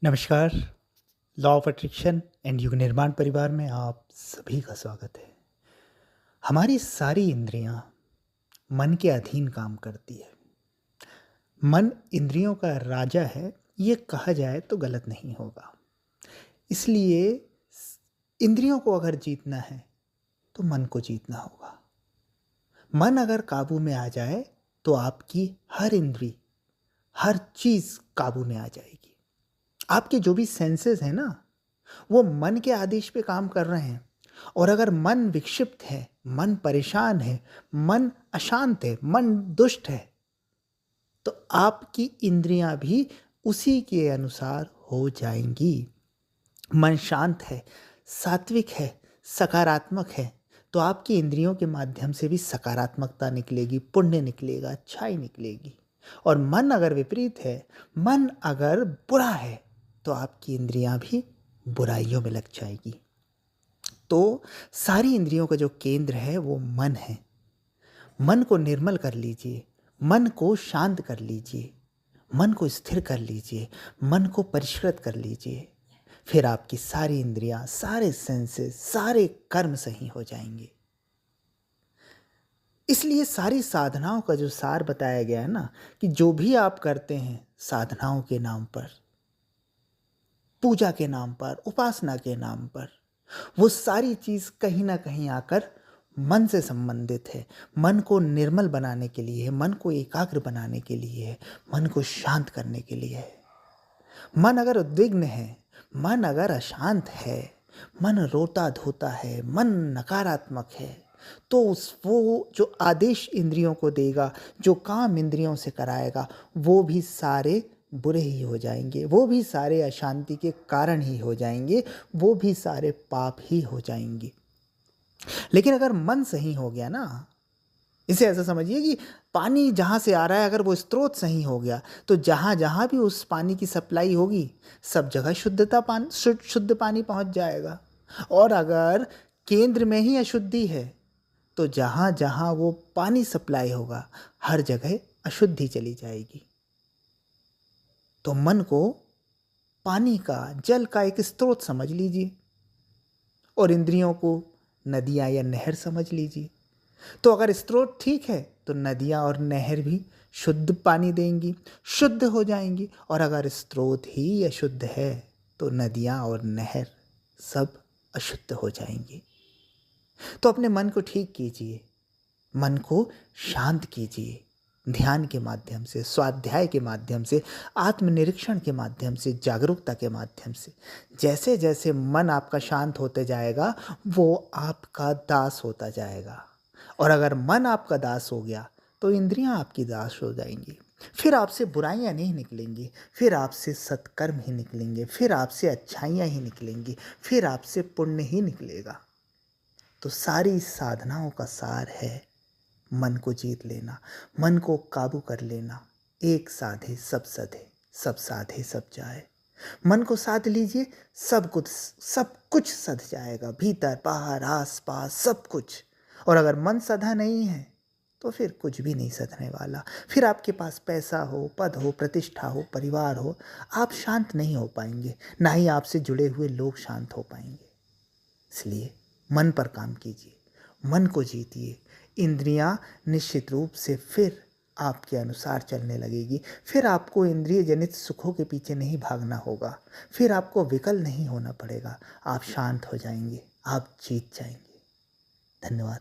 नमस्कार। Law of attraction and युग निर्माण परिवार में आप सभी का स्वागत है। हमारी सारी इंद्रियां मन के अधीन काम करती है। मन इंद्रियों का राजा है, ये कहा जाए तो गलत नहीं होगा। इसलिए इंद्रियों को अगर जीतना है तो मन को जीतना होगा। मन अगर काबू में आ जाए तो आपकी हर इंद्री, हर चीज़ काबू में आ जाएगी। आपके जो भी सेंसेस हैं ना, वो मन के आदेश पे काम कर रहे हैं। और अगर मन विक्षिप्त है, मन परेशान है, मन अशांत है, मन दुष्ट है, तो आपकी इंद्रियां भी उसी के अनुसार हो जाएंगी। मन शांत है, सात्विक है, सकारात्मक है, तो आपकी इंद्रियों के माध्यम से भी सकारात्मकता निकलेगी, पुण्य निकलेगा, अच्छाई निकलेगी। और मन अगर विपरीत है, मन अगर बुरा है, तो आपकी इंद्रियां भी बुराइयों में लग जाएगी। तो सारी इंद्रियों का जो केंद्र है वो मन है। मन को निर्मल कर लीजिए, मन को शांत कर लीजिए, मन को स्थिर कर लीजिए, मन को परिष्कृत कर लीजिए। फिर आपकी सारी इंद्रियां, सारे सेंसेस, सारे कर्म सही हो जाएंगे। इसलिए सारी साधनाओं का जो सार बताया गया है ना, कि जो भी आप करते हैं साधनाओं के नाम पर, पूजा के नाम पर, उपासना के नाम पर, वो सारी चीज़ कहीं ना कहीं आकर मन से संबंधित है। मन को निर्मल बनाने के लिए है, मन को एकाग्र बनाने के लिए है, मन को शांत करने के लिए है। मन अगर उद्विग्न है, मन अगर अशांत है, मन रोता धोता है, मन नकारात्मक है, तो वो जो आदेश इंद्रियों को देगा, जो काम इंद्रियों से कराएगा, वो भी सारे बुरे ही हो जाएंगे, वो भी सारे अशांति के कारण ही हो जाएंगे, वो भी सारे पाप ही हो जाएंगे। लेकिन अगर मन सही हो गया ना, इसे ऐसा समझिए कि पानी जहाँ से आ रहा है, अगर वो स्रोत सही हो गया, तो जहाँ जहाँ भी उस पानी की सप्लाई होगी, सब जगह शुद्ध पानी पहुँच जाएगा। और अगर केंद्र में ही अशुद्धि है, तो जहाँ जहाँ वो पानी सप्लाई होगा, हर जगह अशुद्धि चली जाएगी। तो मन को पानी का, जल का एक स्रोत समझ लीजिए, और इंद्रियों को नदियाँ या नहर समझ लीजिए। तो अगर स्रोत ठीक है तो नदियाँ और नहर भी शुद्ध पानी देंगी, शुद्ध हो जाएंगी। और अगर स्रोत ही अशुद्ध है तो नदियाँ और नहर सब अशुद्ध हो जाएंगी। तो अपने मन को ठीक कीजिए, मन को शांत कीजिए, ध्यान के माध्यम से, स्वाध्याय के माध्यम से, आत्मनिरीक्षण के माध्यम से, जागरूकता के माध्यम से। जैसे जैसे मन आपका शांत होते जाएगा, वो आपका दास होता जाएगा। और अगर मन आपका दास हो गया तो इंद्रियां आपकी दास हो जाएंगी। फिर आपसे बुराइयां नहीं निकलेंगी, फिर आपसे सत्कर्म ही निकलेंगे, फिर आपसे अच्छाइयाँ ही निकलेंगी, फिर आपसे पुण्य ही निकलेगा। तो सारी साधनाओं का सार है मन को जीत लेना, मन को काबू कर लेना। एक साधे सब सधे, सब साधे सब जाए। मन को साध लीजिए, सब कुछ सध जाएगा, भीतर बाहर आस पास सब कुछ। और अगर मन सधा नहीं है तो फिर कुछ भी नहीं सधने वाला। फिर आपके पास पैसा हो, पद हो, प्रतिष्ठा हो, परिवार हो, आप शांत नहीं हो पाएंगे, ना ही आपसे जुड़े हुए लोग शांत हो पाएंगे। इसलिए मन पर काम कीजिए, मन को जीतिए। इंद्रियां निश्चित रूप से फिर आपके अनुसार चलने लगेगी। फिर आपको इंद्रिय जनित सुखों के पीछे नहीं भागना होगा, फिर आपको विकल नहीं होना पड़ेगा। आप शांत हो जाएंगे, आप जीत जाएंगे। धन्यवाद।